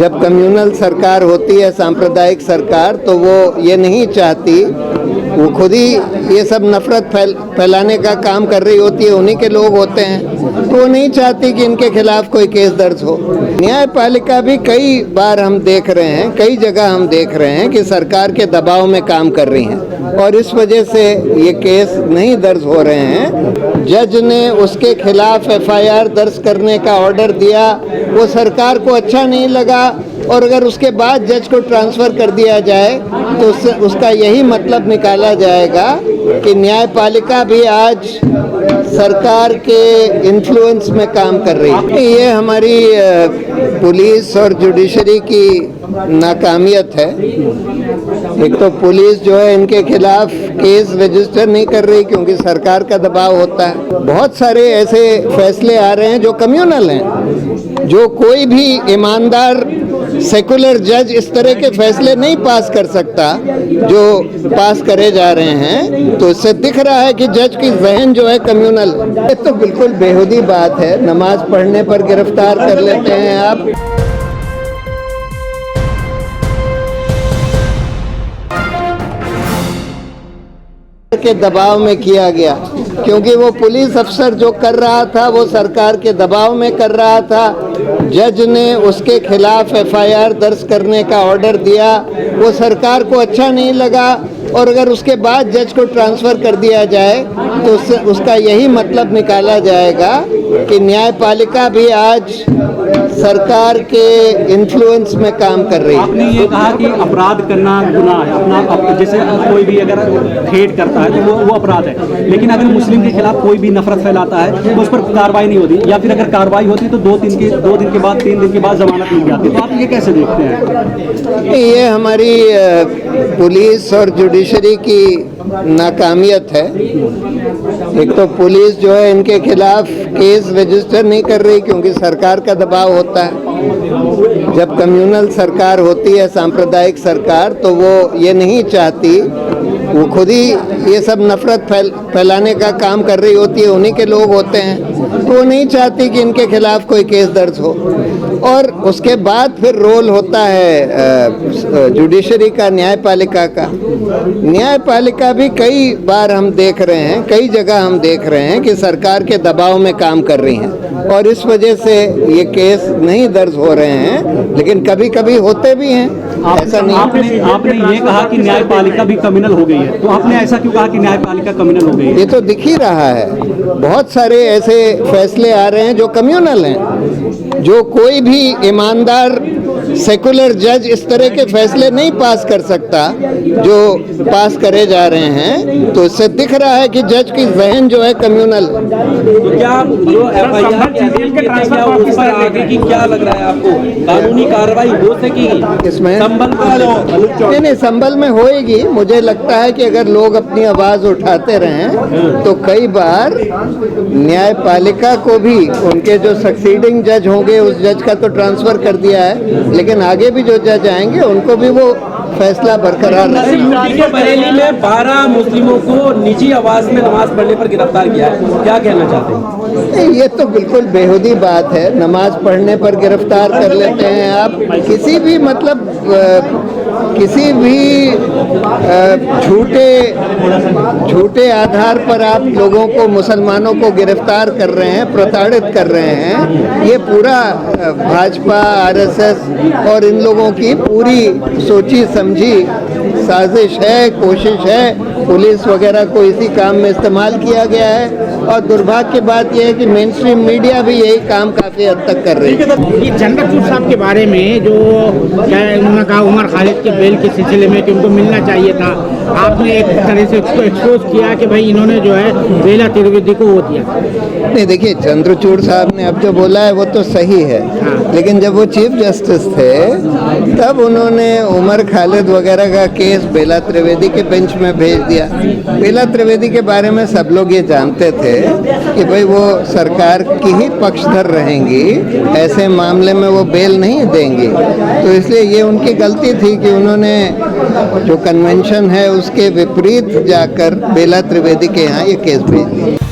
जब कम्युनल सरकार होती है, सांप्रदायिक सरकार, तो वो ये नहीं चाहती, वो खुद ही ये सब नफरत फैलाने का काम कर रही होती है, उन्हीं के लोग होते हैं, तो वो नहीं चाहती कि इनके खिलाफ कोई केस दर्ज हो। न्यायपालिका भी कई बार हम देख रहे हैं, कई जगह हम देख रहे हैं कि सरकार के दबाव में काम कर रही हैं और इस वजह से ये केस नहीं दर्ज हो रहे हैं। जज ने उसके खिलाफ एफआईआर दर्ज करने का ऑर्डर दिया, वो सरकार को अच्छा नहीं लगा और अगर उसके बाद जज को ट्रांसफ़र कर दिया जाए तो उसका यही मतलब निकाला जाएगा कि न्यायपालिका भी आज सरकार के इन्फ्लुएंस में काम कर रही है। ये हमारी पुलिस और जुडिशरी की नाकामियत है। एक तो पुलिस जो है इनके खिलाफ केस रजिस्टर नहीं कर रही क्योंकि सरकार का दबाव होता है। बहुत सारे ऐसे फैसले आ रहे हैं जो कम्युनल हैं, जो कोई भी ईमानदार सेकुलर जज इस तरह के फैसले नहीं पास कर सकता जो पास करे जा रहे हैं। तो इससे दिख रहा है कि जज की जहन जो है कम्युनल। ये तो बिल्कुल बेहुदी बात है। नमाज पढ़ने पर गिरफ्तार कर लेते हैं आप। के दबाव में किया गया क्योंकि वो पुलिस अफसर जो कर रहा था वो सरकार के दबाव में कर रहा था। जज ने उसके खिलाफ एफआईआर दर्ज करने का ऑर्डर दिया, वो सरकार को अच्छा नहीं लगा और अगर उसके बाद जज को ट्रांसफ़र कर दिया जाए तो उसका यही मतलब निकाला जाएगा कि न्यायपालिका भी आज सरकार के इन्फ्लुएंस में काम कर रही है। आपने ये कहा कि अपराध करना गुनाह है, अपना जैसे कोई भी अगर हेट करता है तो वो अपराध है, लेकिन अगर मुस्लिम के खिलाफ कोई भी नफरत फैलाता है तो उस पर कार्रवाई नहीं होती, या फिर अगर कार्रवाई होती तो 2 दिन के बाद 3 दिन के बाद जमानत मिल जाती। तो आप ये कैसे देखते हैं? ये हमारी पुलिस और जुडिशरी की नाकामियत है। एक तो पुलिस जो है इनके खिलाफ केस रजिस्टर नहीं कर रही क्योंकि सरकार का दबाव होता है। जब कम्युनल सरकार होती है, सांप्रदायिक सरकार, तो वो ये नहीं चाहती, वो खुद ही ये सब नफरत फैलाने का काम कर रही होती है, उन्हीं के लोग होते हैं, तो वो नहीं चाहती कि इनके खिलाफ कोई केस दर्ज हो। और उसके बाद फिर रोल होता है जुडिशरी का, न्यायपालिका का। न्यायपालिका भी कई बार हम देख रहे हैं, कई जगह हम देख रहे हैं कि सरकार के दबाव में काम कर रही हैं और इस वजह से ये केस नहीं दर्ज हो रहे हैं, लेकिन कभी कभी होते भी हैं। ऐसा नहीं। आपने ये कहा कि न्यायपालिका भी कम्युनल हो गई है, तो आपने ऐसा क्यों कहा कि न्यायपालिका कम्युनल हो गई है? ये तो दिख ही रहा है। बहुत सारे ऐसे फैसले आ रहे हैं जो कम्युनल हैं, जो कोई भी ईमानदार सेकुलर जज इस तरह के फैसले नहीं पास कर सकता जो पास करे जा रहे हैं। तो इससे दिख रहा है कि जज की जहन जो है कम्युनल। तो क्या जो एफआईआर उस पर आगे की क्या लग रहा है आपको? कानूनी कार्रवाई हो सकेगी इसमें? संबल नहीं, संबल में होएगी। मुझे लगता है कि अगर लोग अपनी आवाज़ उठाते रहें तो कई बार न्यायपालिका को भी उनके जो सक्सीडिंग जज होंगे उस जज का तो ट्रांसफ़र कर दिया है, लेकिन आगे भी जो जज आएंगे उनको भी वो फैसला बरकरार रहेगा। बरेली में 12 मुस्लिमों को निजी आवाज में नमाज पढ़ने पर गिरफ्तार किया है, क्या कहना चाहते हैं? ये तो बिल्कुल बेहुदी बात है। नमाज पढ़ने पर गिरफ्तार कर लेते हैं आप। किसी भी मतलब किसी भी झूठे आधार पर आप लोगों को, मुसलमानों को गिरफ्तार कर रहे हैं, प्रताड़ित कर रहे हैं। ये पूरा भाजपा, आरएसएस और इन लोगों की पूरी सोची समझी साजिश है, कोशिश है। पुलिस वगैरह को इसी काम में इस्तेमाल किया गया है और दुर्भाग्य की बात यह है कि मेन स्ट्रीम मीडिया भी यही काम काफ़ी हद तक कर रही है। ये चंद्रचूड़ साहब के बारे में जो क्या उन्होंने कहा उमर खालिद के बेल के सिलसिले में कि उनको मिलना चाहिए था, आपने एक तरह से उसको एक्सपोज किया कि भाई इन्होंने जो है बेला त्रिवेदी को वो दिया। नहीं, देखिए, चंद्रचूड़ साहब ने अब जो बोला है वो तो सही है, लेकिन जब वो चीफ जस्टिस थे तब उन्होंने उमर खालिद वगैरह का केस बेला त्रिवेदी के बेंच में भेज दिया। बेला त्रिवेदी के बारे में सब लोग ये जानते थे कि भाई वो सरकार की ही पक्षधर रहेंगी, ऐसे मामले में वो बेल नहीं देंगी। तो इसलिए ये उनकी गलती थी कि उन्होंने जो कन्वेंशन है उसके विपरीत जाकर बेला त्रिवेदी के यहाँ ये केस भेज दिया।